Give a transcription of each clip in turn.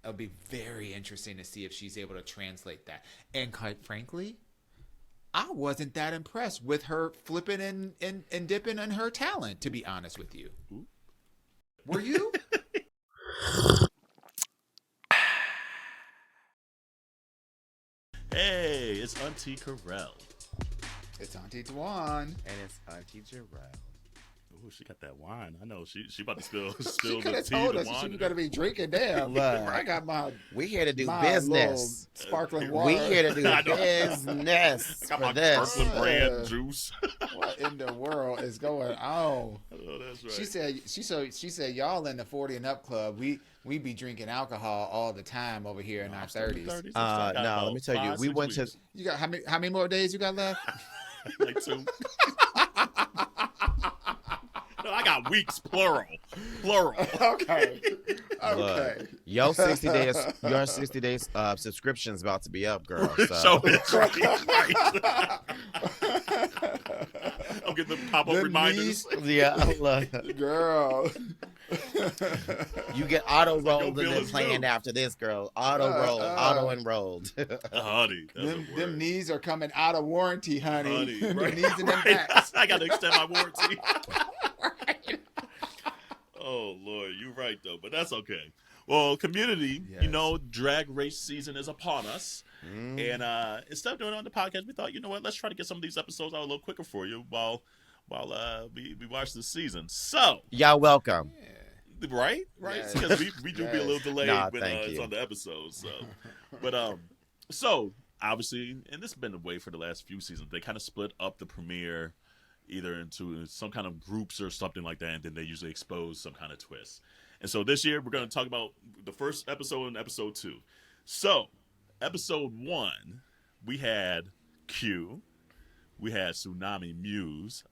it'll be very interesting to see if she's able to translate that. And quite frankly, I wasn't that impressed with her flipping and dipping in her talent, to be honest with you. Were you? Hey, it's Auntie Carell. It's Auntie Dwan. And it's Auntie Jarrell. Oh, she got that wine. I know she about to spill She could the have tea, told the us wine. she was going to be drinking. Damn, Look, I got we here to do my business. little sparkling water. We here to do I know. business Got for my this. Kirkland brand juice. What in the world is going on? Oh, that's right. She said y'all in the 40 and up club. We be drinking alcohol all the time over here in our 30s. No, let me tell you, we went to. You got how many more days you got left? Like 2. No, I got weeks, plural. Okay. Look, your 60 days subscription's about to be up, girl. So it's right. I'm getting the pop-up reminders. Yeah, look, Girl. you get auto rolled Your and bill then is planned due. after this, girl. Auto enrolled. Honey, Them knees are coming out of warranty, honey. Honey, right, The knees and them right. backs. I got to extend my warranty. Oh, Lord, you're right, though, but that's okay. Well, community, Yes. you know, drag race season is upon us. And instead of doing it on the podcast, we thought, you know what, let's try to get some of these episodes out a little quicker for you while we watch this season. So, Y'all welcome. right? Yes. Because we do be a Yes. little delayed Nah, when thank it's you. on the episode. So, but so obviously, and this has been the way for the last few seasons. They kind of split up the premiere either into some kind of groups or something like that, and then they usually expose some kind of twist. And so this year we're going to talk about the first episode and episode 2. So, episode 1, we had Q, we had Tsunami Muse,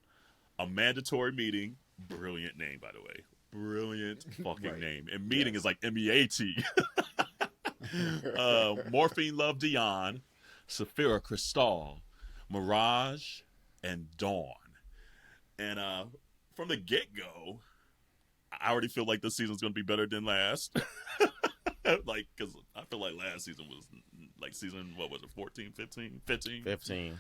a mandatory meeting. Brilliant name, by the way. Brilliant fucking name. And meeting is like MEAT. Morphine Love Dion, Saphira Cristal, Mirage, and Dawn. And from the get-go, I already feel like this season's going to be better than last. Like, because I feel like last season was like season, what was it, 14, 15? 15.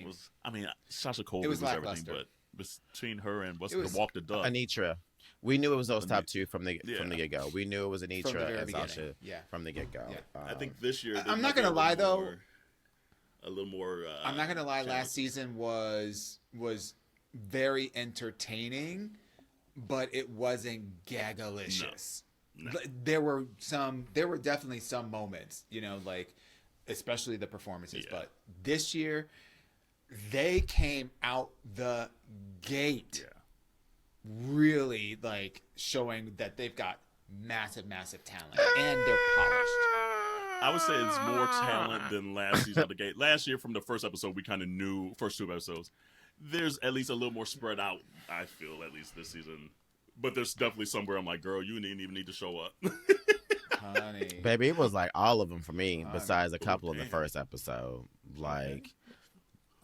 Was, I mean, Sasha Cole It was was everything, lackluster. but between her and what's It the was Walk the Duck. Anitra. We knew it was those top two from the get-go. We knew it was From the Anitra very and beginning. Sasha Yeah. from the get-go. Yeah. I think this year... I'm not going to lie, though. A little more... I'm not going to lie. challenging. Last season was very entertaining, but it wasn't gagalicious. No. There were definitely some moments, you know, like especially the performances. Yeah. But this year, they came out the gate really like showing that they've got massive talent and they're polished. I would say it's more talent than last season of the gate. Last year, from the first episode, we kind of knew, first 2 episodes, there's at least a little more spread out, I feel, at least this season. But there's definitely somewhere I'm like, girl, you didn't even need to show up. Honey. Baby, it was like all of them for me, besides a Oh, couple of the damn. first episode. Like,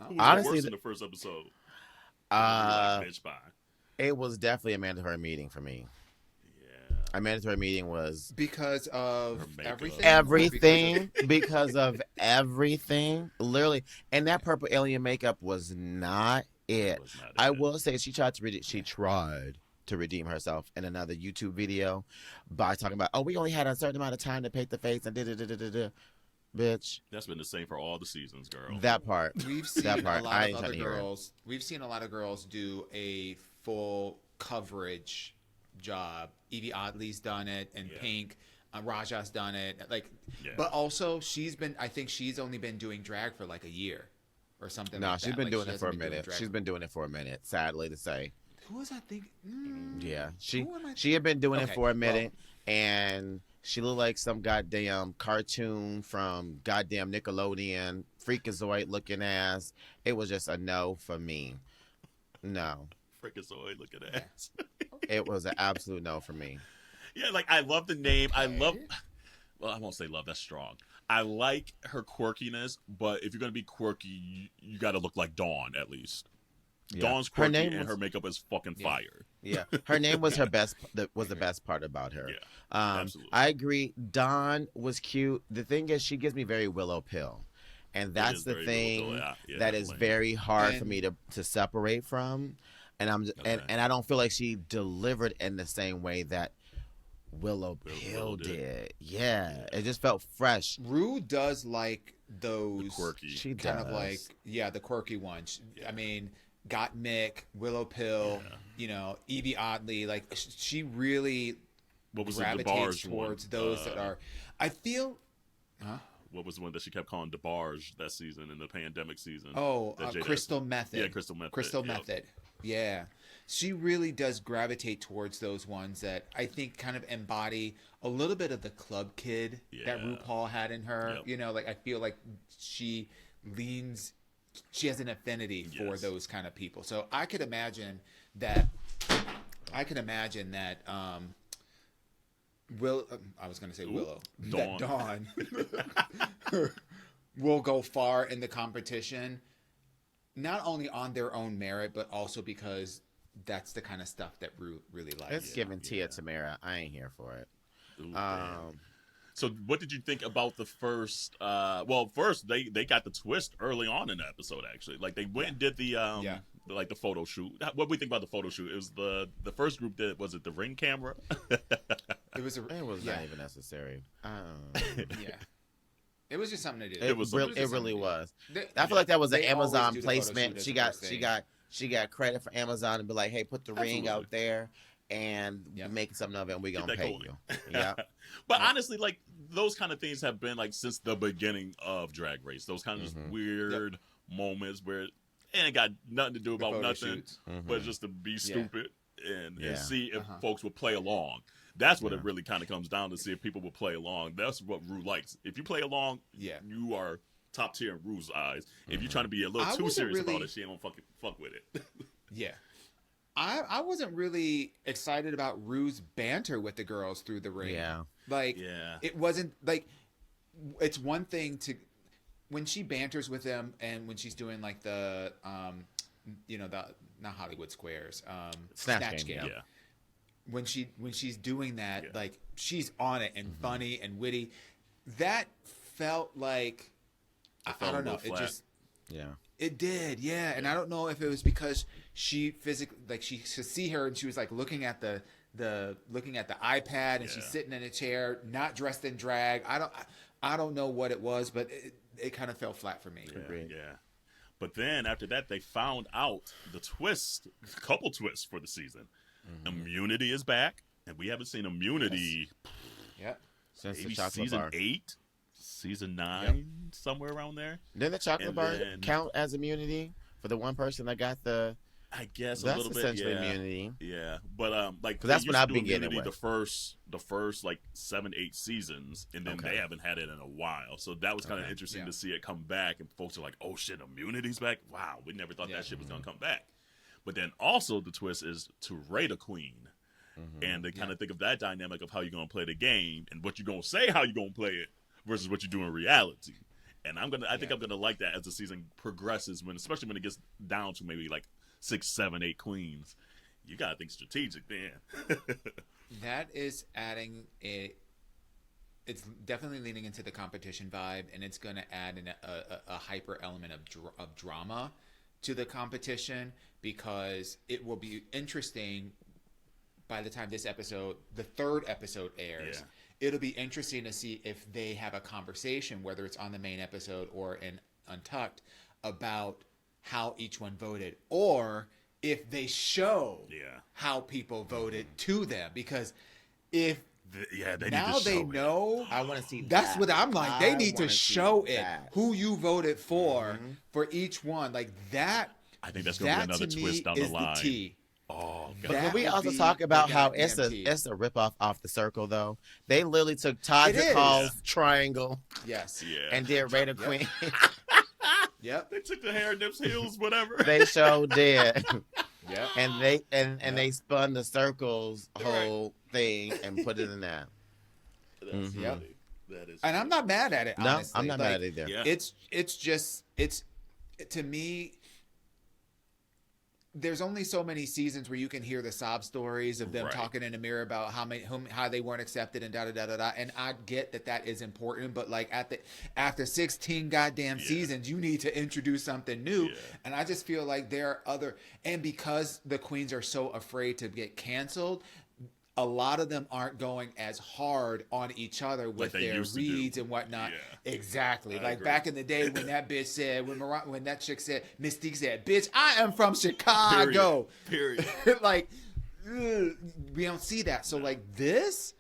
Who was honestly, the worst in the first episode? Bitch, bye. it was definitely a mandatory meeting for me. Yeah. A mandatory meeting was Because of Her makeup. everything. because of everything, literally. And that purple alien makeup was not it. Was not I it. will say she tried to redeem herself in another YouTube video by talking about, oh, we only had a certain amount of time to paint the face and da-da-da-da-da-da. Bitch, That's been the same for all the seasons, girl. that part. We've seen That a part, lot I of ain't other trying to hear it. girls. We've seen a lot of girls do a full coverage job. Evie Oddly's done it, and Yeah. Pink, Raja's done it. Like, Yeah. but also I think she's only been doing drag for like a year or something. No, like she's that. been Like, doing she it for a hasn't been doing minute. drag She's for- been doing it for a minute, sadly to say. Who was I thinking? Yeah, Who am I she had been doing it Okay, for a well- minute, and she looked like some goddamn cartoon from goddamn Nickelodeon, freakazoid looking ass. It was just a no for me. No, Freakazoid, look at that. it was an absolute no for me. Yeah, like, I love the name. I love... Okay. Well, I won't say love. That's strong. I like her quirkiness, but if you're going to be quirky, you got to look like Dawn, at least. Dawn's Her quirky name and was- her makeup is fucking fire. Yeah, her name was her best. Was the best part about her. Yeah, absolutely. I agree. Dawn was cute. The thing is, she gives me very Willow Pill, and that's is the very thing Willow Pill, yeah, that is definitely. very hard for And- me to separate from. And Okay. and I don't feel like she delivered in the same way that Willow Pill did. did. Yeah, it just felt fresh. Rue does like those Quirky. She kind does. of like the quirky ones. I mean, Got Mick, Willow Pill, Evie Oddly. Like she really What was the gravitates DeBarge towards one? those that are. I feel. What was the one that she kept calling DeBarge that season in the pandemic season? Oh, that Jada- Crystal Method. Yeah, Crystal Method. Crystal Yep. Method. Yeah. She really does gravitate towards those ones that I think kind of embody a little bit of the club kid that Yeah. RuPaul had in her. Yep. Like I feel like she has an affinity for Yes. those kind of people. So I could imagine that I was going to say Willow. That Dawn will go far in the competition, not only on their own merit, but also because that's the kind of stuff that Rue really likes. It's giving Tia Tamara. I ain't here for it. Ooh, damn. So what did you think about the first first they got the twist early on in the episode, actually. Like they went and did the the photo shoot. What do we think about the photo shoot? It was the first group that was it the Ring camera? It was It was not even necessary. yeah. It was just something to do. It was It just really was. They- I feel like that was an They always Amazon do the photo shoot placement. as She the got first thing. she got credit for Amazon and be like, hey, put the ring Absolutely. out there and Yep. make something of it, and we Get gonna that pay going. you. Yeah. But honestly, like those kind of things have been like since the beginning of Drag Race. Those kind of just weird moments where it ain't got nothing to do about photo nothing, shoots. but just to be stupid and Yeah. see if folks will play along. That's what it really kind of comes down to. See if people will play along. That's what Rue likes. If you play along, you are top tier in Rue's eyes. If you're trying to be a little I too wasn't serious about really- it, she ain't gonna fuck with it. Yeah. I wasn't really excited about Rue's banter with the girls through the ring. Yeah. Like, Yeah. it wasn't like, it's one thing to, when she banters with them and when she's doing like the, not Hollywood Squares, Snatch Game, yeah. When she's doing that, like she's on it and funny and witty. That felt like, I felt a don't know. little It flat. just, Yeah. it did, yeah. And I don't know if it was because she physically, like she could see her and she was like looking at the iPad and she's sitting in a chair, not dressed in drag. I don't know what it was, but it kind of fell flat for me. Yeah. But then after that, they found out the twist, couple twists for the season. Immunity is back, and we haven't seen Immunity Yep. Since the maybe chocolate season bar. 8, season 9, somewhere around there. Didn't the chocolate And bar then- count as immunity for the one person that got the? I guess That's a little bit, essentially yeah. immunity. Yeah, but like 'Cause that's they what used to I've do been getting Immunity it the first like 7-8 seasons, and then Okay. they haven't had it in a while. So that was kind of Okay. interesting Yeah. to see it come back, and folks are like, "Oh shit, Immunity's back! Wow, we never thought that shit was gonna come back." But then also the twist is to rate a queen, and they kind of think of that dynamic of how you're gonna play the game and what you're gonna say, how you're gonna play it, versus what you do in reality. And I think I'm gonna like that as the season progresses, especially when it gets down to maybe like 6, 7, 8 queens. You gotta think strategic, then. That is adding it's definitely leaning into the competition vibe, and it's going to add a hyper element of drama to the competition, because it will be interesting by the time the third episode airs. Yeah. It'll be interesting to see if they have a conversation, whether it's on the main episode or in Untucked, about how each one voted, or if they show how people voted to them. Because if they now need to they show it. know, I want to see. that's that. what I'm like. They I need to wanna see show it, that. who you voted for each one. Like that. I think that's gonna be That another to me twist down is the line. the T. Oh, But That can we would also be talk about the how goddamn T. it's a ripoff off the Circle though? They literally took Todd It is. Hall's triangle Yes. yeah. and did Raider Queen. Yep. They took the hair nips heels, whatever. They showed did. Yep. And they spun the Circle's whole thing and put it in that. That's Yep. funny. That is. And I'm not mad at it. No, Honestly. I'm not Like, mad at it either. Yeah. It's just to me, there's only so many seasons where you can hear the sob stories of them Right. talking in the mirror about how they weren't accepted and da da da da da. And I get that is important, but like after 16 goddamn seasons, you need to introduce something new. Yeah. And I just feel like there are and because the queens are so afraid to get canceled, a lot of them aren't going as hard on each other with they their used to do. reads and whatnot. Yeah. Exactly. I Like agree. back in the day when that bitch said, when that chick said, Mystique said, "Bitch, I am from Chicago." Period. Like, ugh, we don't see that. So like this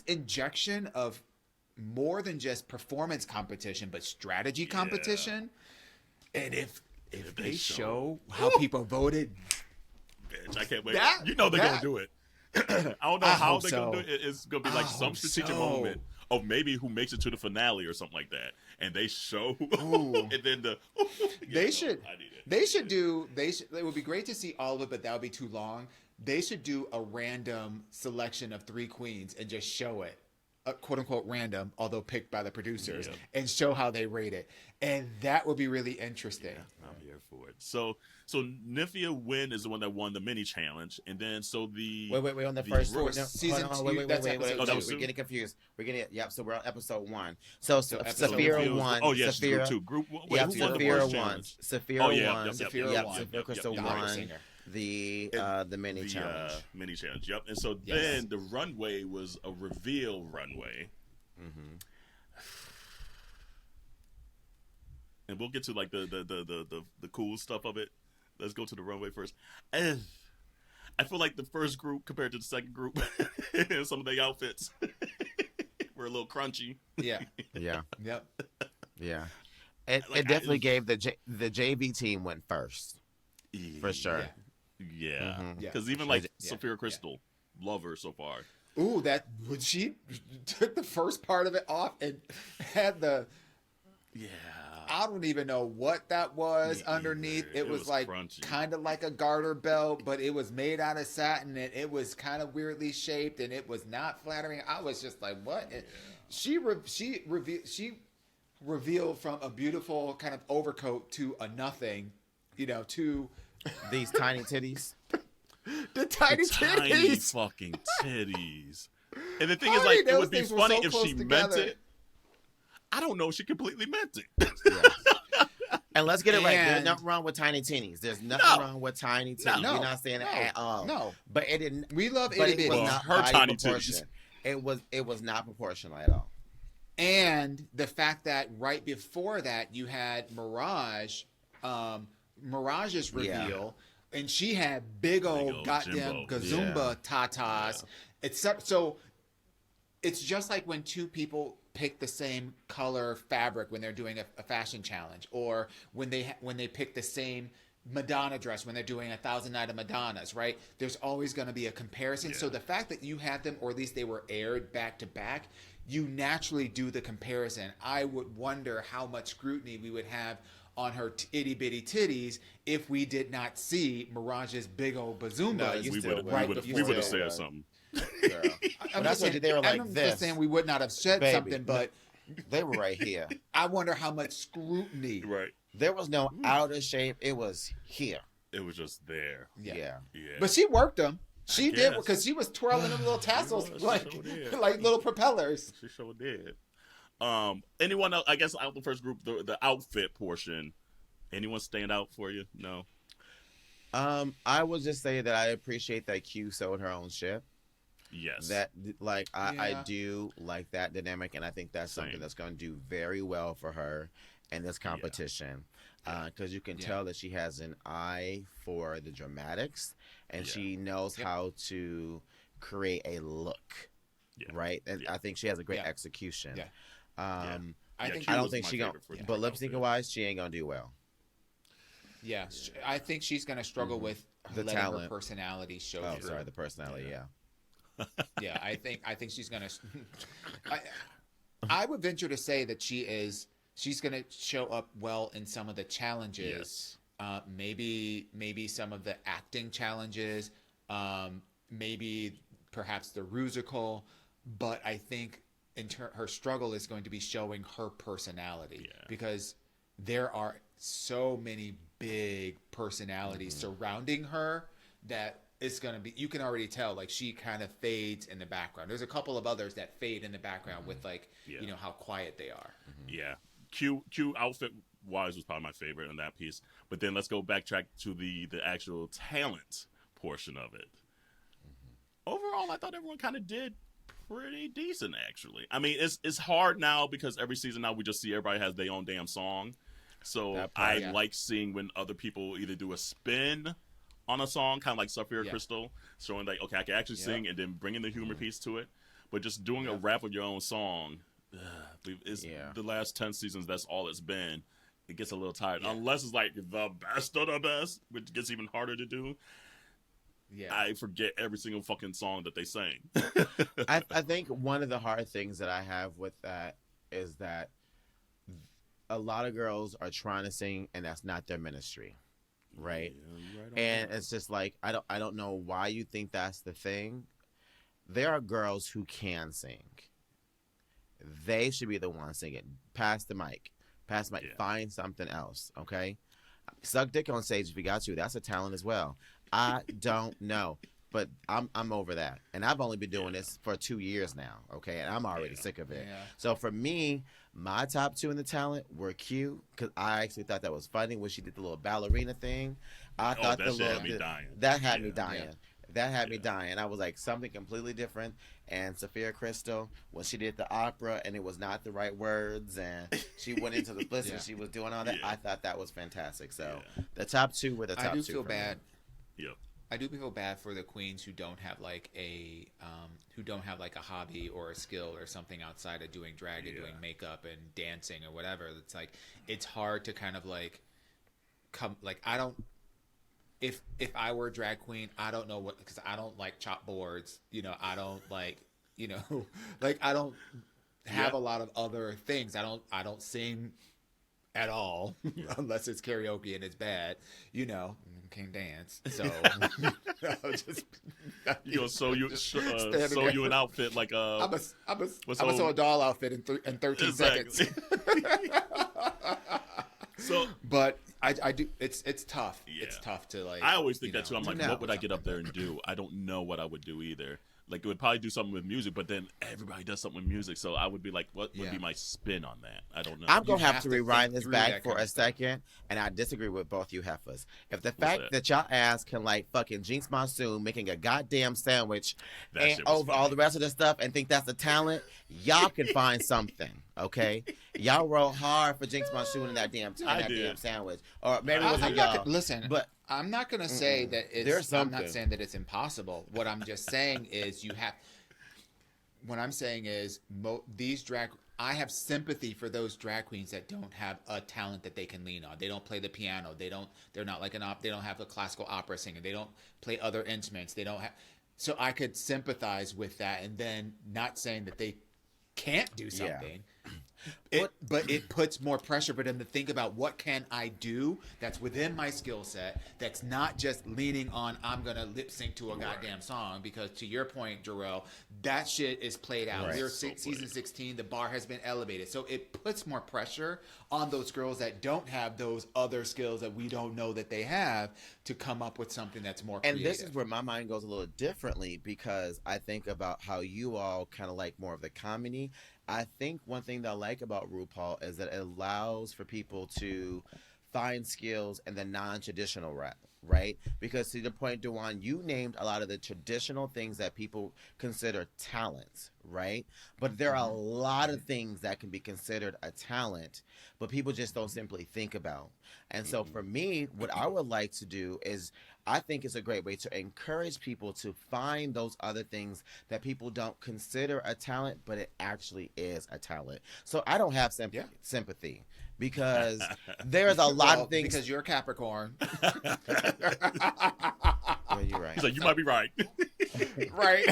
injection of more than just performance competition, but strategy competition. And if they show how people voted, Bitch, I can't wait. That- you know they're that- gonna do it. I don't know I how hope they're so. gonna do it. It's gonna be like I some hope strategic so. moment of maybe who makes it to the finale or something like that, and they show, Ooh. and then the They should. I need it. They should do. It would be great to see all of it, but that would be too long. They should do a random selection of 3 queens and just show it, quote unquote random, although picked by the producers, Yeah. and show how they rate it, and that would be really interesting. I'm here for it. So Nymphia Wynn is the one that won the mini challenge, and then Wait. On the first for no, season hold on, two, wait. that's episode Oh, that two. was We're two? getting confused. So we're on episode 1. So episode Saphira Nymphia was- won. Oh yes, Saphira, group 2. Group. Wait, Yep, who won the Saphira first won. challenge? Saphira Oh, yeah, won. yep, Saphira won. Saphira Crystal The won opera singer. the mini The challenge. mini challenge. Yep. And so Yes. then the runway was a reveal runway. Mm-hmm. And we'll get to like the cool stuff of it. Let's go to the runway first. And I feel like the first group compared to the second group, some of the outfits were a little crunchy. Yeah. Yeah, Yep. yeah. It Like, definitely gave the JV team went first for sure. Yeah. Mhm. Yeah. Because even like Yeah. Saphira Crystal, love her so far. Ooh, that when she took the first part of it off and had the. Yeah. I don't even know what that was Me underneath. either. It was like crunchy. kind of like a garter belt, but it was made out of satin and it was kind of weirdly shaped and it was not flattering. I was just like, what? And she revealed from a beautiful kind of overcoat to a nothing, to These tiny titties. the tiny Tiny titties. fucking titties. And the thing How is, many like, of it those would be things were funny so if close she together? meant it. I don't know if she completely meant it. Yeah. And let's get it right. There's And- nothing wrong with tiny titties. There's nothing No. wrong with tiny titties. No. We're not saying it No. at all. No. But it didn't. We love But itty it was bitties. not her body tiny proportion. titties. It was not proportional at all. And the fact that right before that you had Mirage's reveal, and she had big old old goddamn Jimbo. Gazumba tatas. Except so, it's just like when two people pick the same color fabric when they're doing a fashion challenge, or when they pick the same Madonna dress when they're doing 1,000 Night of Madonnas, right? There's always going to be a comparison. Yeah. So the fact that you had them, or at least they were aired back to back, you naturally do the comparison. I would wonder how much scrutiny we would have on her itty bitty titties if we did not see Mirage's big old bazoomas. No, you We still would would. right have before said that. something. Girl. I'm that's just what saying, they were like I'm this. just saying we would not have said Baby. something, but They were right here. I wonder how much scrutiny. Right. There was no outer shape. It was here. It was just there. Yeah. Yeah. But she worked them. She did guess. because she was twirling them little tassels She like sure did. like little propellers. She sure did. Anyone else, I guess out the first group, the outfit portion, anyone stand out for you? No. I would just say that I appreciate that Q sewed her own shit. Yes. That like I Yeah. do like that dynamic, and I think that's something Same. that's going to do very well for her in this competition. Because you can Yeah. tell that she has an eye for the dramatics, and Yeah. she knows Yep. how to create a look. Yeah. Right, and Yeah. I think she has a great Yeah. execution. Yeah. Yeah. I Yeah, think Q I don't was think my she gonna, favorite for the but lip outfit. syncing wise, she ain't gonna do well. Yeah, I think she's gonna struggle with The letting talent. her personality show Oh, through. sorry, the personality. Yeah. Yeah. Yeah, I think she's gonna. I would venture to say that she's gonna show up well in some of the challenges. Yes. Maybe some of the acting challenges. Maybe perhaps the rusical, but I think her struggle is going to be showing her personality Yeah. because there are so many big personality surrounding her that it's going to be, you can already tell, like, she kind of fades in the background. There's a couple of others that fade in the background with, like, you know, how quiet they are. Yeah. Q outfit wise was probably my favorite in that piece. But then let's go backtrack to the actual talent portion of it. Overall, I thought everyone kind of did pretty decent, actually. I mean, it's hard now because every season now we just see everybody has their own damn song. So I like seeing when other people either do a spin on a song, kind of like Sapphire Crystal, showing like, okay, I can actually sing, and then bringing the humor piece to it. But just doing a rap of your own song, the last 10 seasons, that's all it's been. It gets a little tired. Unless it's like the best of the best, which gets even harder to do. Yeah. I forget every single fucking song that they sing. I think one of the hard things that I have with that is that a lot of girls are trying to sing, and that's not their ministry, right? And it's just like, I don't know why you think that's the thing. There are girls who can sing. They should be the ones singing. Pass the mic. Find something else, okay? Suck dick on stage if you got to. That's a talent as well. I don't know, but I'm over that. And I've only been doing this for 2 years now, okay? And I'm already sick of it. Yeah. So for me, my top 2 in the talent were Q, because I actually thought that was funny when she did the little ballerina thing. I thought that had me dying. That had me dying. That had me dying. I was like, something completely different. And Sapphire Crystal, when she did the opera and it was not the right words, and she went into the bliss and she was doing all that, I thought that was fantastic. So the top 2 were the top 2. I do feel bad. Yep. I do feel bad for the queens who don't have like a hobby or a skill or something outside of doing drag and doing makeup and dancing or whatever. It's like, it's hard to kind of like come, like, I don't, if I were a drag queen, I don't know what, because I don't like chop boards, you know, I don't like, you know, like, I don't have a lot of other things. I don't sing at all unless it's karaoke and it's bad, you know. Can't dance, so just you know, sew you an outfit like I'm gonna sew a doll outfit in 13 seconds. So, but I do. It's tough. Yeah. It's tough to like. I always think that too. I'm like, what would I get up there and do? I don't know what I would do either. Like, it would probably do something with music, but then everybody does something with music, so I would be like, what would be my spin on that? I don't know. I'm going to have to rewind this back for a second, and I disagree with both you heifers. If the fact that y'all ass can, like, fucking Jinx Monsoon making a goddamn sandwich and over all the rest of the stuff and think that's a talent, y'all can find something, okay? Y'all roll hard for Jinx Monsoon and that damn sandwich. Or maybe it wasn't y'all. Listen, but I'm not going to say that it's, I'm not saying that it's impossible. What I'm just saying is what I'm saying is I have sympathy for those drag queens that don't have a talent that they can lean on. They don't play the piano. They're not like they don't have a classical opera singer. They don't play other instruments. So I could sympathize with that, and then not saying that they can't do something. But it puts more pressure for them to think about, what can I do that's within my skill set, that's not just leaning on, I'm going to lip sync to a goddamn song, because to your point, Jarrell, that shit is played out. We're season 16, the bar has been elevated. So it puts more pressure on those girls that don't have those other skills that we don't know that they have to come up with something that's more creative. And this is where my mind goes a little differently, because I think about how you all kind of like more of the comedy. I think one thing that I like about RuPaul is that it allows for people to find skills in the non-traditional route, right? Because to the point, Dewan, you named a lot of the traditional things that people consider talents, right? But there are a lot of things that can be considered a talent, but people just don't simply think about. And so for me, what I would like to do is, I think it's a great way to encourage people to find those other things that people don't consider a talent, but it actually is a talent. So I don't have sympathy because there's a lot of things. Because you're a Capricorn. Yeah, you're right. So you might be right. Right.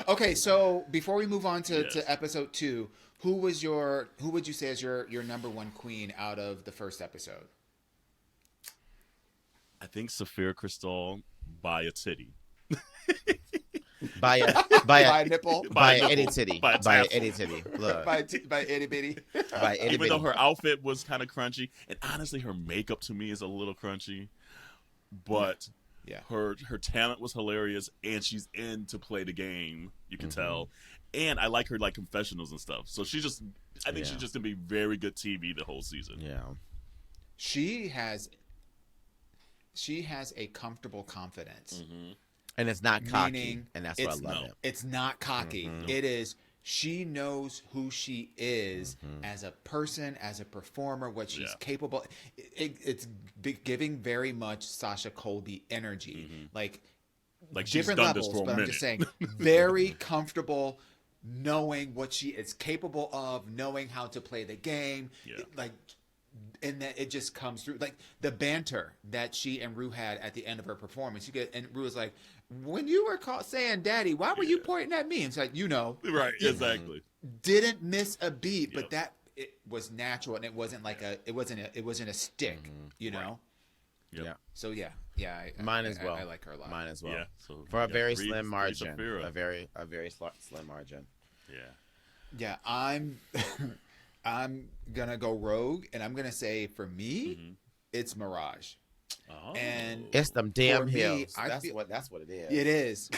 Okay, so before we move on to episode 2, who would you say is your number one queen out of the first episode? I think Sapphire Crystal by a titty. by a by a nipple, by nipple, itty titty, by a by tassel. itty titty. Look, by itty bitty. by itty Even though bitty. her outfit was kind of crunchy, and honestly, her makeup to me is a little crunchy, but Yeah. her talent was hilarious, and she's in to play the game. You can tell, and I like her like confessionals and stuff. So I think she's just gonna be very good TV the whole season. Yeah. She has a comfortable confidence. And it's not cocky, Meaning and that's what I it's- no. love it. It's not cocky. It is. She knows who she is as a person, as a performer, what she's capable. It's giving very much Sasha Colby energy, like Like she's different done levels. this for a But I'm minute. just saying, very comfortable, knowing what she is capable of, knowing how to play the game, Yeah. and that it just comes through, like the banter that she and Rue had at the end of her performance. And Rue was like, "When you were saying daddy, why were you pointing at me?" And it's like, Right, exactly. didn't miss a beat, Yep. but that it was natural, and it wasn't like it wasn't a stick, you know. Yep. Yeah. So yeah, Mine as well. I like her a lot. Mine as well. Yeah. So For a you got very Reed- slim Reed margin. Shapiro. A very slim margin. Yeah. Yeah, I'm I'm gonna go rogue, and I'm gonna say for me, it's Mirage. Oh. And It's them damn For me, hills. I That's feel- what it is. it is.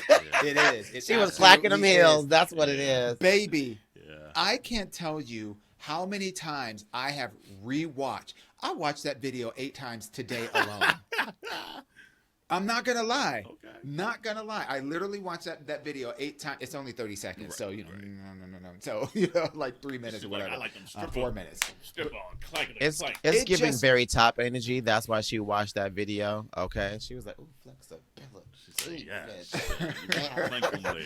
It is. It She was clacking them absolutely heels. is. That's what it is. Baby, Yeah. I can't tell you how many times I have rewatched. I watched that video 8 times today alone. I'm not gonna lie. Okay. Not gonna lie. I literally watched that video 8 times. It's only 30 seconds, so no. So like 3 minutes or She's like, whatever. I like them strip 4 on. minutes. Strip on, clank It's clank. it's It giving just- very top energy. That's why she watched that video. Okay, she was like, "Ooh, flexibility." She said, Yeah. Clank them leg.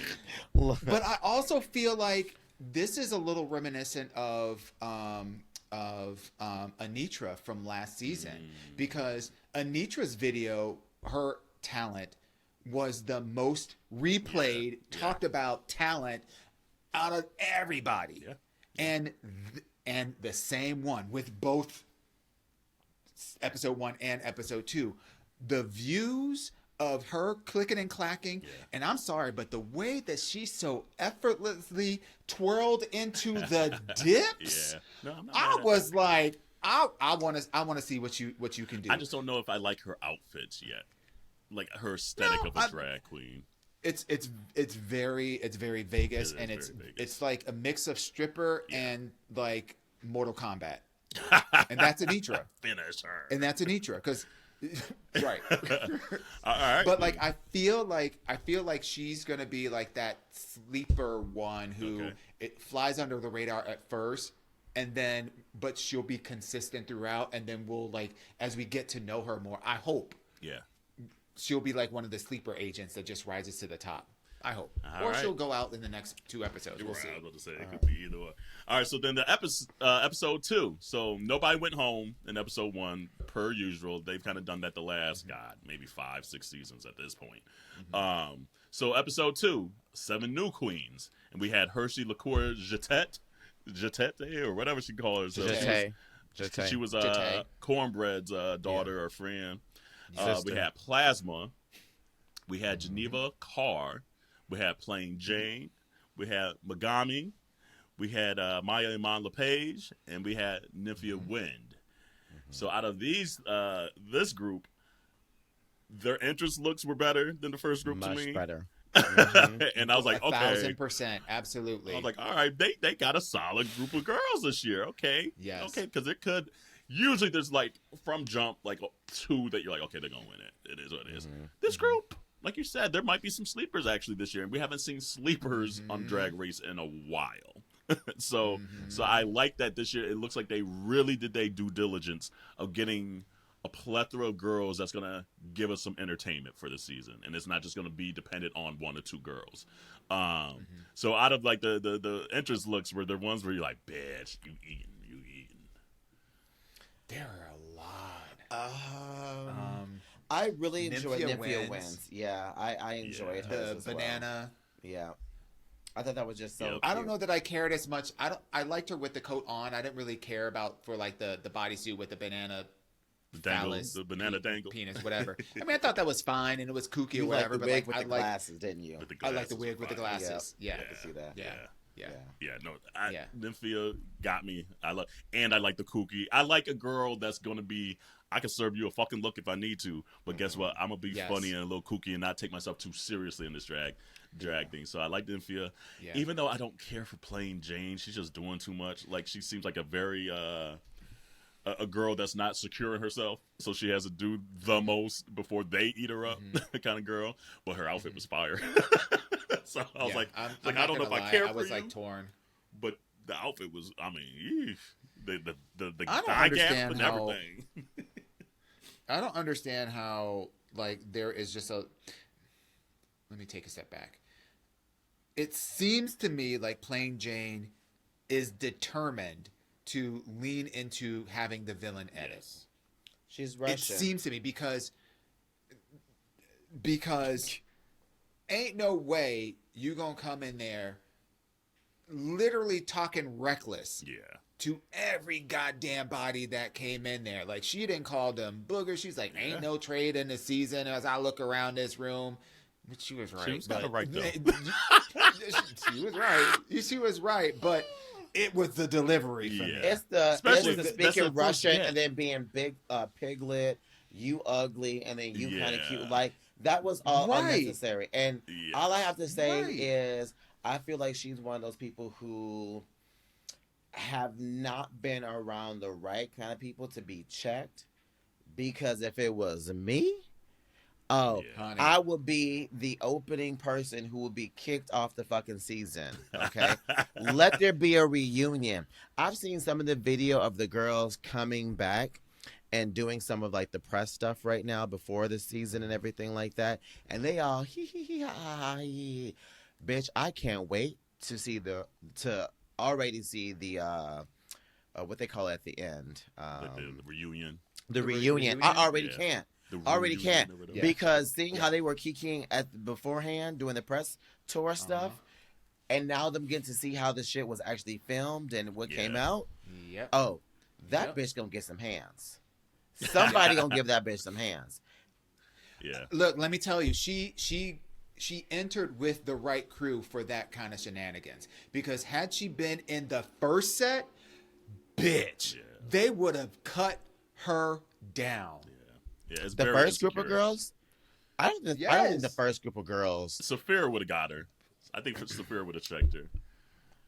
But I also feel like this is a little reminiscent of Anitra from last season, because Anitra's video, her talent was the most replayed, talked about talent out of everybody. Yeah. And the same one with both episode 1 and episode 2. The views of her clicking and clacking, and I'm sorry, but the way that she so effortlessly twirled into the dips, Yeah. No, I'm not I mad at was like, I want to see what you can do. I just don't know if I like her outfits yet. Like her aesthetic No, of a drag queen. It's very Vegas, It is and very it's Vegas. like a mix of stripper and like Mortal Kombat, and that's Anitra, Finish her. and that's Anitra, because right. All right. But like I feel like she's gonna be like that sleeper one who Okay. it flies under the radar at first, and then but she'll be consistent throughout, and then we'll like as we get to know her more, I hope Yeah. she'll be like one of the sleeper agents that just rises to the top. I hope, All or right. she'll go out in the next 2 episodes. We'll Right, see. I was about to say it could be either one. All right, so then the episode 2. So nobody went home in episode 1, per usual. They've kind of done that the last maybe 5-6 seasons at this point. So episode 2, 7 new queens, and we had Hershey Liqueur Jetette, or whatever she called herself. Jetay. She was Jetay. Cornbread's daughter or friend. Sister. We had Plasma. We had Geneva Carr. We had Plain Jane. We had Megami. We had Maya Iman LePage. And we had Nymphia Wind. So out of these, this group, their entrance looks were better than the first group to Much me. better. And I was like, okay. 1,000%, absolutely. I was like, all right, they got a solid group of girls this year. Okay. Yes. Okay, because it could. Usually there's like, from jump, like 2 that you're like, okay, they're going to win it. It is what it is. This group, like you said, there might be some sleepers actually this year. And we haven't seen sleepers on Drag Race in a while. So I like that this year. It looks like they really did their due diligence of getting a plethora of girls that's going to give us some entertainment for the season. And it's not just going to be dependent on 1 or 2 girls. So out of like the entrance looks were the ones where you're like, bitch, you eating. there are a lot. I really enjoyed Nymphia Nymphia Wins. Wins. Yeah, I enjoyed Yeah. her The as banana. well. Yeah, I thought that was just so. Yep. Cute. I don't know that I cared as much. I liked her with the coat on. I didn't really care about for like the bodysuit with the banana phallus, the banana dangle. penis, whatever. I mean, I thought that was fine and it was kooky You or whatever. like the but wig like, with the glasses, didn't you? With the I like glasses the wig with the were fire. glasses. Yeah. I can see that. Yeah. No, Yeah. Nymphia got me. I like the kooky. I like a girl that's gonna be. I can serve you a fucking look if I need to, but guess what? I'm gonna be funny and a little kooky and not take myself too seriously in this drag thing. So I like Nymphia, even though I don't care for plain Jane. She's just doing too much. Like she seems like a very a girl that's not secure in herself, so she has to do the most before they eat her up, kind of girl. But her outfit was fire. So I was like, I don't know if I care for you. I was like torn. But the outfit was, I mean, the I don't thigh gap understand and how, everything. I don't understand how, like, there is just a. Let me take a step back. It seems to me like Plain Jane is determined to lean into having the villain edit. Yes. She's Russian. It seems to me because ain't no way you gonna come in there literally talking reckless to every goddamn body that came in there. Like, she didn't call them boogers. She's like, ain't no trade in the season as I look around this room. But she was right. She was kind of right, though. She was right. She was right, but it was the delivery for me. It's the Especially speaking Russian and then being big piglet, you ugly, and then you kind of cute. Like, that was all unnecessary. And all I have to say is I feel like she's one of those people who have not been around the right kind of people to be checked. Because if it was me, I would be the opening person who would be kicked off the fucking season. Okay? Let there be a reunion. I've seen some of the video of the girls coming back and doing some of like the press stuff right now before the season and everything like that. And they all hee. Bitch, I can't wait to see already see the what they call it at the end. The reunion. The reunion. I already can't. Already can't. Because seeing how they were kikiing beforehand, doing the press tour stuff, and now them getting to see how the shit was actually filmed and what came out. Yep. Oh, that bitch gonna get some hands. Somebody gonna give that bitch some hands. Yeah. Look, let me tell you, she entered with the right crew for that kind of shenanigans. Because had she been in the first set, bitch, they would have cut her down. Yeah, it's the very first insecure. group of girls. I don't think the first group of girls. Saphira would have got her. I think Saphira would have checked her.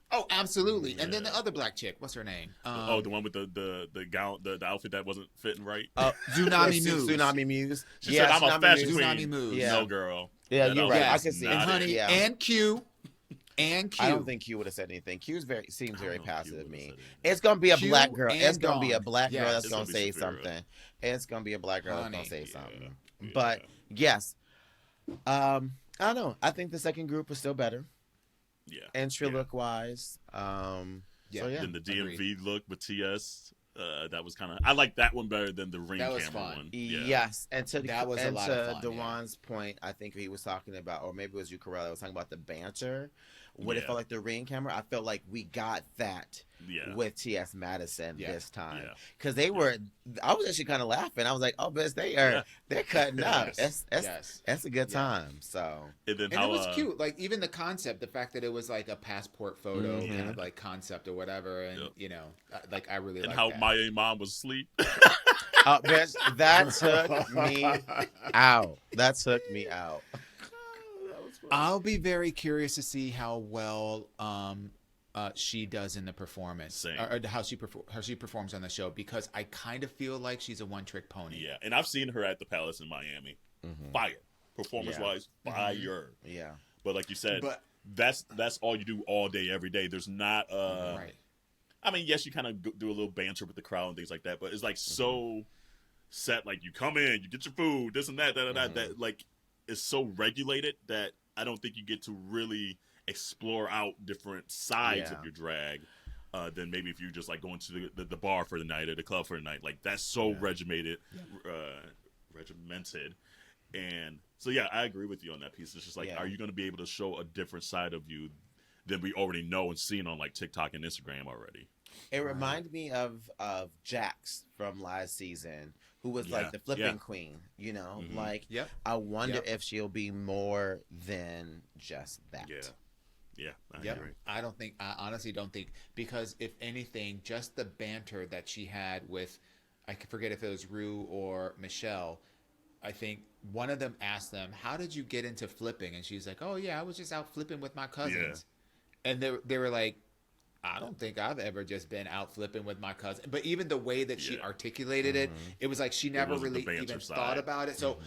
Oh, absolutely. And then the other black chick, what's her name? The one with the gown, the outfit that wasn't fitting right. Tsunami Muse. Tsunami Muse. She said, "I'm a fashion queen." Tsunami Muse. Yeah. No, girl. Yeah, you're right. I can see and it. honey, and Q. And Q. I don't think Q would have said anything. Seems very passive to me. It's gonna be a black girl. It's gonna be a black girl that's gonna say something. It's gonna be a black girl that's gonna say something. But yes, I don't know. I think the second group was still better. Yeah. Entry look wise. So yeah. Then the DMV look with TS. That was kind of. I like that one better than the ring camera one. Yeah. Yes, and to that was a lot of fun. Dewan's point, I think he was talking about, or maybe it was you, Corella, was talking about the banter. What it felt like the ring camera. I felt like we got that with T.S. Madison this time because they were. I was actually kind of laughing. I was like, "Oh, bitch, they're cutting up. That's a good time." So and it was cute. Like even the concept, the fact that it was like a passport photo kind of like concept or whatever, and you know, like I really like how that. Maya mom was asleep. Bitch, that took me out. That took me out. I'll be very curious to see how well she does in the performance, or how she performs on the show, because I kind of feel like she's a one-trick pony. Yeah, and I've seen her at the Palace in Miami. Fire, performance-wise, fire. Yeah, but like you said, that's all you do all day, every day. There's not right. I mean, yes, you kind of do a little banter with the crowd and things like that, but it's like so set. Like you come in, you get your food, this and that, that like is so regulated that I don't think you get to really explore out different sides of your drag than maybe if you just like going to the bar for the night or the club for the night. Like that's so regimented. And so, yeah, I agree with you on that piece. It's just like, are you going to be able to show a different side of you than we already know and seen on like TikTok and Instagram already? It reminded me of Jax from last season, who was like the flipping queen, you know? Like, I wonder if she'll be more than just that. Yeah, I agree. I honestly don't think, because if anything, just the banter that she had with, I forget if it was Rue or Michelle, I think one of them asked them, how did you get into flipping? And she's like, oh yeah, I was just out flipping with my cousins. And they were like, I don't think I've ever just been out flipping with my cousin. But even the way that she articulated it, it was like she never really even thought about it. So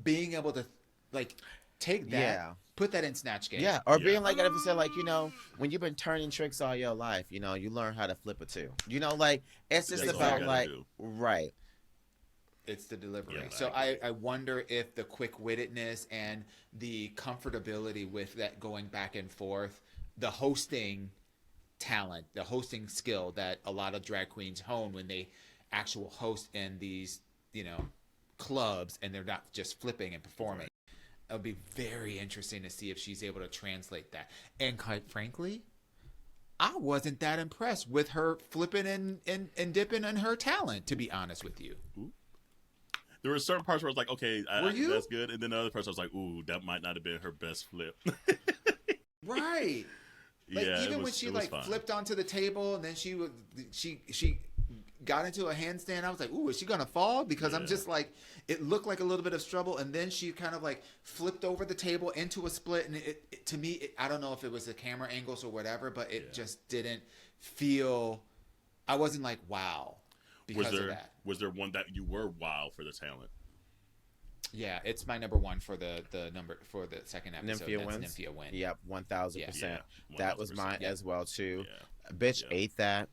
being able to like take that, put that in Snatch Game. Yeah, or being like, I ever said, like, you know, when you've been turning tricks all your life, you know, you learn how to flip it too. You know, like, it's just about like, right. It's the delivery. So I wonder if the quick-wittedness and the comfortability with that going back and forth, the hosting talent, the hosting skill that a lot of drag queens hone when they actual host in these, you know, clubs, and they're not just flipping and performing. It'll be very interesting to see if she's able to translate that. And quite frankly, I wasn't that impressed with her flipping and dipping in her talent, to be honest with you. There were certain parts where I was like, okay, that's good. And then the other parts I was like, ooh, that might not have been her best flip. Right. Like, even when she like flipped onto the table and then she got into a handstand, I was like, ooh, is she gonna fall? Because I'm just like, it looked like a little bit of struggle, and then she kind of like flipped over the table into a split, and it to me, I don't know if it was the camera angles or whatever, but it just didn't feel. I wasn't like, wow, because of that. Was there one that you were wow for the talent? Yeah, it's my number one for the number for the second episode. Nymphia win. Yep, 1000%. That was mine as well too. Bitch ate that.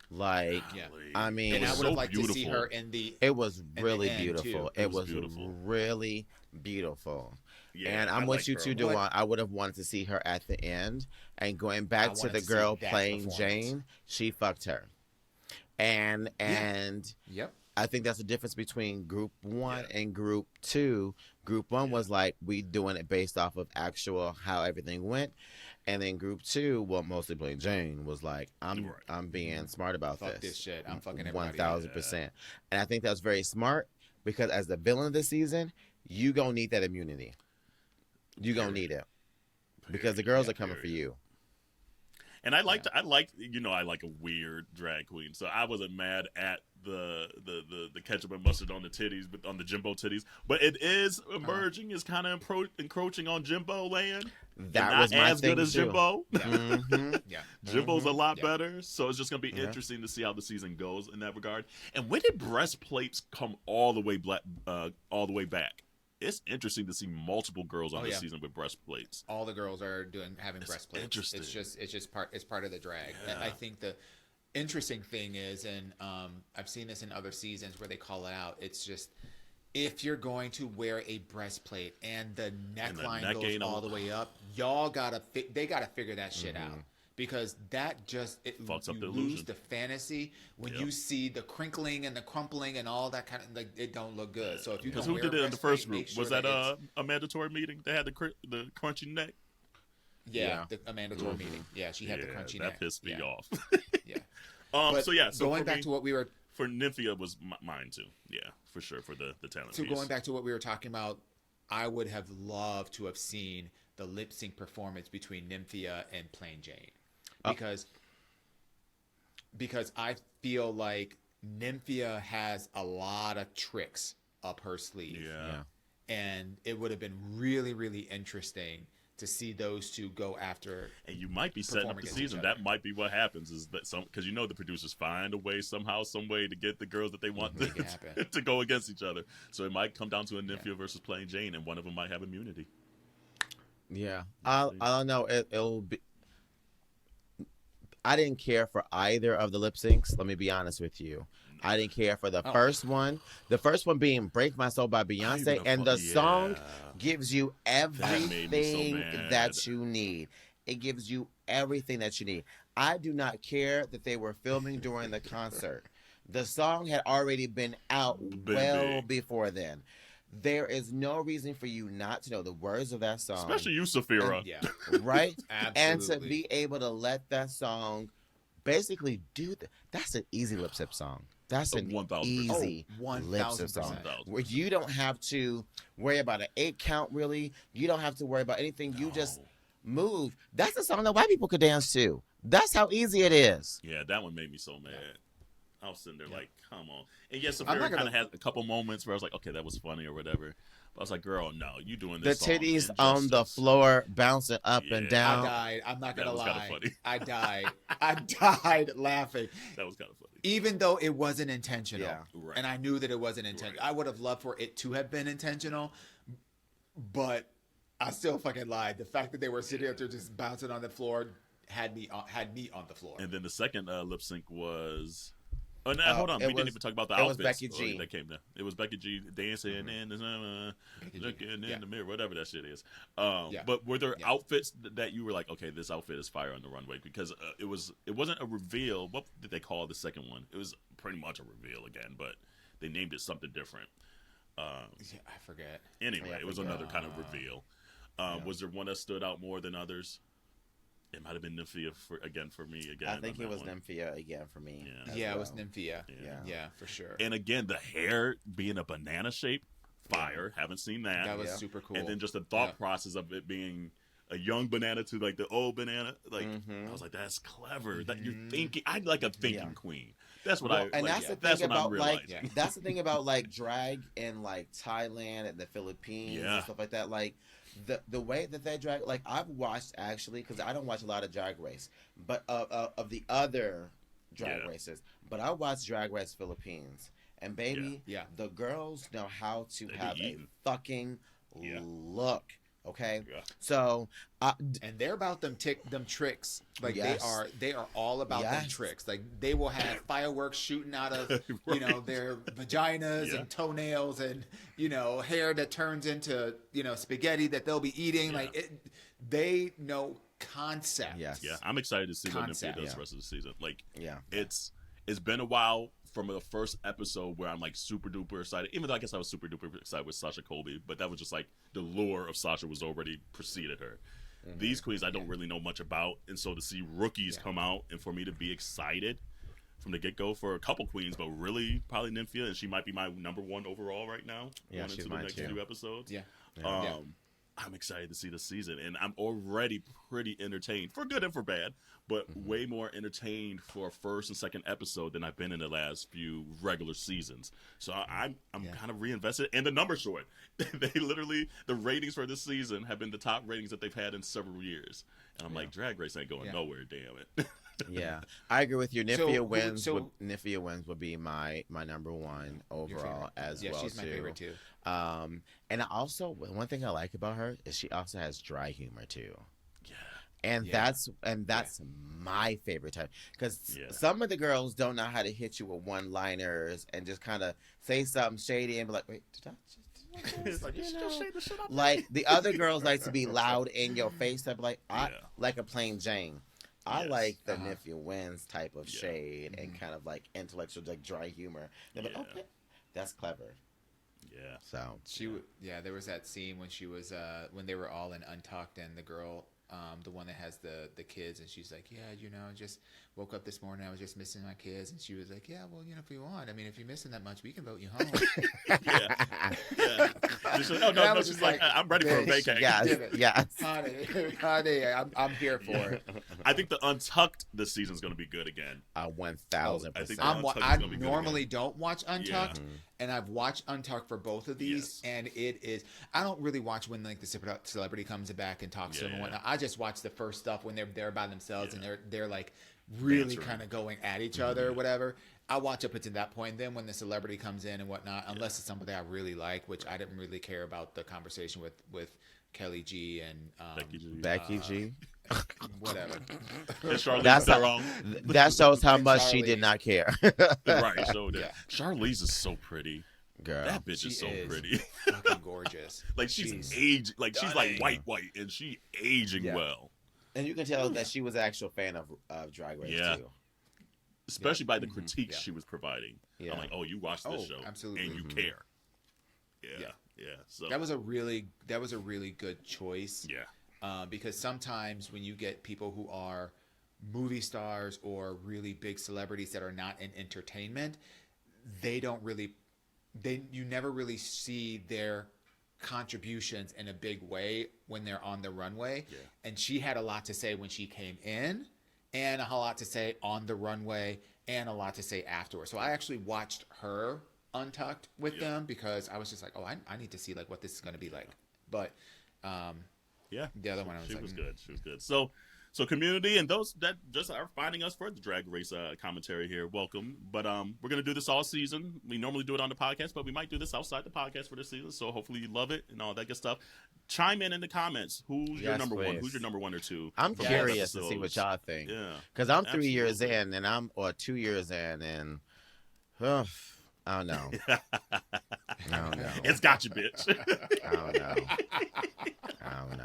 Like, I mean, and I would have liked to see her in the. It was really beautiful. It was really beautiful. Yeah, and I'm with you too, Dewan. I would have wanted to see her at the end. And going back to the girl playing Jane, she fucked her. And I think that's the difference between group 1 and group 2. Group 1 was like, we doing it based off of actual how everything went. And then group 2, well, mostly Blame Jane, was like, I'm being smart about Fuck this shit. I'm fucking everybody. 1000%. And I think that's very smart, because as the villain of the season, you gonna need that immunity. You gonna need it. Because the girls are coming for you. And I like a weird drag queen, so I wasn't mad at the ketchup and mustard on the titties, but on the Jimbo titties. But it is emerging, is kind of encroaching on Jimbo land. That was my as good as too. Jimbo. Yeah. Jimbo's a lot better, so it's just gonna be interesting to see how the season goes in that regard. And when did breastplates come all the way back? It's interesting to see multiple girls on this season with breastplates. All the girls are having breastplates. Interesting. It's part of the drag. Yeah. I think the interesting thing is, and I've seen this in other seasons where they call it out. It's just, if you're going to wear a breastplate and the neckline goes all the way up, y'all gotta figure that shit out. Because that just fucks up the illusion. Lose the fantasy when you see the crinkling and the crumpling and all that kind of, like, it don't look good. So if you don't who wear did it in the first group? sure was that a mandatory meeting? They had the crunchy neck. A mandatory meeting. Yeah, she had the crunchy neck. That pissed me off. So going back to what we were for Nymphia was mine too. Yeah, for sure for the talent. So piece. Going back to what we were talking about, I would have loved to have seen the lip sync performance between Nymphia and Plain Jane. Because I feel like Nymphia has a lot of tricks up her sleeve. Yeah. And it would have been really, really interesting to see those two go after. And you might be setting up the season. That might be what happens, is that because the producers find a way some way to get the girls that they want to go against each other. So it might come down to a Nymphia versus Plain Jane, and one of them might have immunity. Yeah. I don't know. It'll be. I didn't care for either of the lip syncs. Let me be honest with you. I didn't care for the first one. The first one being "Break My Soul" by Beyonce, and the song gives you everything that you need. It gives you everything that you need. I do not care that they were filming during the concert. The song had already been out well before then. There is no reason for you not to know the words of that song. Especially you, Saphira. Right? Absolutely. And to be able to let that song basically that's an easy lip sync song. That's an 1000%. easy Oh, lip sync song 1000%. where you don't have to worry about an 8 count. Really, you don't have to worry about anything. You just move. That's a song that white people could dance to. That's how easy it is. Yeah, that one made me so mad. I was sitting there like, come on. And yes, I'm Safari not kind gonna- of had a couple moments where I was like, okay, that was funny or whatever. But I was like, girl, no, you doing The this song titties on the injustice. floor, bouncing up and Yeah. down. I died. I'm not gonna That was kinda lie. funny. I died. I died laughing, That was kind of funny. even though it wasn't intentional. Yeah. Right. And I knew that it wasn't intentional. Right. I would have loved for it to have been intentional, but I still fucking lied. The fact that they were sitting up there just bouncing on the floor had me on the floor. And then the second lip sync was. Oh, no, hold on. it We didn't was- even talk about the it was outfits. Becky G. That came down. It was Becky G dancing in Becky G. looking in Yeah. the mirror, whatever that shit is. Yeah. But were there Yeah. outfits that you were like, okay, this outfit is fire on the runway? Because it wasn't a reveal. What did they call the second one? It was pretty much a reveal again, but they named it something different. Yeah, I forget. Anyway, Yeah, I it was forgot. another kind of reveal. Was there one that stood out more than others? It might have been Nymphia for me again. I think on it that was one. Nymphia again for me. Yeah. as Yeah, it was well. Nymphia. Yeah. Yeah, for sure. And again, the hair being a banana shape, fire. Haven't seen that. That was Yeah. super cool. And then just the thought Yeah. process of it being a young banana to like the old banana. Like Mhm. I was like, that's clever. That you're thinking. I like a thinking Yeah. queen. That's what Well, I. and like, that's the that's thing what I'm about like realizing. that's the thing about like drag in like Thailand and the Philippines Yeah. and stuff like that. Like the way that they drag, like I've watched actually because I don't watch a lot of Drag Race, but of the other drag Yeah. races, but I watch Drag Race Philippines, and baby, Yeah. the girls know how to They be have a eating. fucking Yeah. look. Okay, Yeah. so And they're about them tricks. Like Yes. they are all about them Yes. tricks. Like they will have fireworks shooting out of Right. their vaginas Yeah. and toenails and hair that turns into spaghetti that they'll be eating. Yeah. Like they know concept. Yes. Yeah, I'm excited to see what Nymphia Concept. does Yeah. the rest of the season. Like, yeah, it's been a while from the first episode where I'm like super duper excited. Even though I guess I was super duper excited with Sasha Colby, but that was just like the lure of Sasha was already preceded her. These queens I don't really know much about, and so to see rookies Yeah. come out and for me to be excited from the get go for a couple queens, but really probably Nymphia, and she might be my number one overall right now. Yeah, going she's into the mine next too. few episodes. Yeah. Yeah. I'm excited to see the season, and I'm already pretty entertained for good and for bad, but way more entertained for a first and second episode than I've been in the last few regular seasons. So I'm Yeah. kind of reinvested, and the numbers show it. They literally the ratings for this season have been the top ratings that they've had in several years, and I'm like, Drag Race ain't going Yeah. nowhere, damn it. Yeah, I agree with you. So- Nymphia wins would be my number one Your overall favorite. as Yeah, well she's my too. favorite too. And I also one thing I like about her is she also has dry humor too. Yeah. And Yeah. that's my favorite type because Yeah. some of the girls don't know how to hit you with one-liners and just kind of say something shady and be like, wait, did I just do this? It's like, you should just shade the shit up. Like the other girls like to be loud in your face. I'd be like, Yeah. like a plain Jane. I Yes. like the Uh-huh. Nymphia Wins type of Yeah. shade and kind of like intellectual, like dry humor. They're like, Yeah. okay, that's clever. Yeah. So There was that scene when she was when they were all in Untucked and the girl the one that has the kids and she's like, yeah, just woke up this morning, I was just missing my kids, and she was like, yeah, well, if you want, I mean, if you're missing that much, we can vote you home. Yeah. She's like, oh And I no, was she's just like, like, I'm ready for a bitch, vacay. yes, Give it. yes. honey, I'm here for it. I think the Untucked this season's going to be good again. 1,000%. I think I Untucked is gonna be good normally again. don't watch Untucked, Yeah. and I've watched Untucked for both of these, Yes. and it is. I don't really watch when like the celebrity comes back and talks to them and Yeah. whatnot. I just watch the first stuff when they're there by themselves Yeah. and they're like really Bantering. kind of going at each other or whatever. I watch up until that point. Then when the celebrity comes in and whatnot, unless it's somebody I really like, which I didn't really care about the conversation with Kelly G and Becky G. whatever. And Charlize That's how- Theron. That shows how And much she Charlie. did not care. Right, so that Yeah. Charlize is so pretty. Girl. That bitch She is so is. pretty. Fucking gorgeous. Like she's She's aged, like she's like stunning. white, and she aging Yeah. well. And you can tell that she was an actual fan of Drag Race Yeah. too. Especially by the critiques Yeah. she was providing. Yeah. I'm like, oh, you watch this Oh, show, absolutely. and you Mhm. care. Yeah, Yeah. yeah. So That was a really good choice. yeah, Because sometimes when you get people who are movie stars or really big celebrities that are not in entertainment, you never really see their contributions in a big way when they're on the runway. Yeah. And she had a lot to say when she came in, and a lot to say on the runway, and a lot to say afterwards. So I actually watched her Untucked with them because I was just like, oh, I need to see like what this is going to be like. But the other one, I was she was good. She was good. So community and those that just are finding us for the Drag Race commentary here, welcome. But we're gonna do this all season. We normally do it on the podcast, but we might do this outside the podcast for this season. So hopefully you love it and all that good stuff. Chime in the comments. Who's your number one? Who's your number one or two? I'm curious to see what y'all think. Yeah, because I'm 3 years in, and or 2 years in, and I don't know. I don't know. It's got you, bitch. I don't know.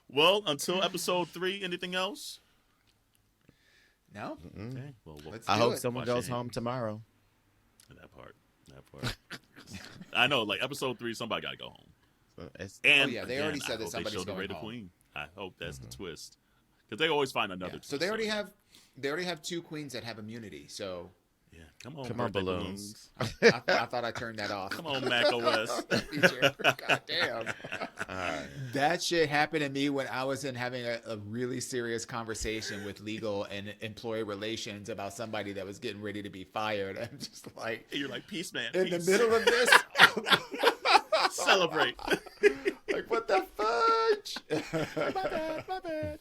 Well, until episode 3, anything else? No. Okay. Well, I hope someone goes home tomorrow. That part. I know, like episode 3, somebody gotta go home. And they already said that somebody's going home. Queen. I hope that's the twist, because they always find another. Twist, so they already have 2 queens that have immunity. So. Yeah, come on, balloons. I thought I turned that off. Come on, Mac OS. God damn. That shit happened to me when I was having a really serious conversation with legal and employee relations about somebody that was getting ready to be fired. I'm just like, you're like, peace, man. In the middle of this, celebrate. Like, what the fudge? My bad.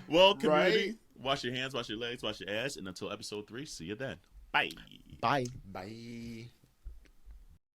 Well, community, wash your hands, wash your legs, wash your ass, and until episode 3, see you then. Bye. Bye. Bye.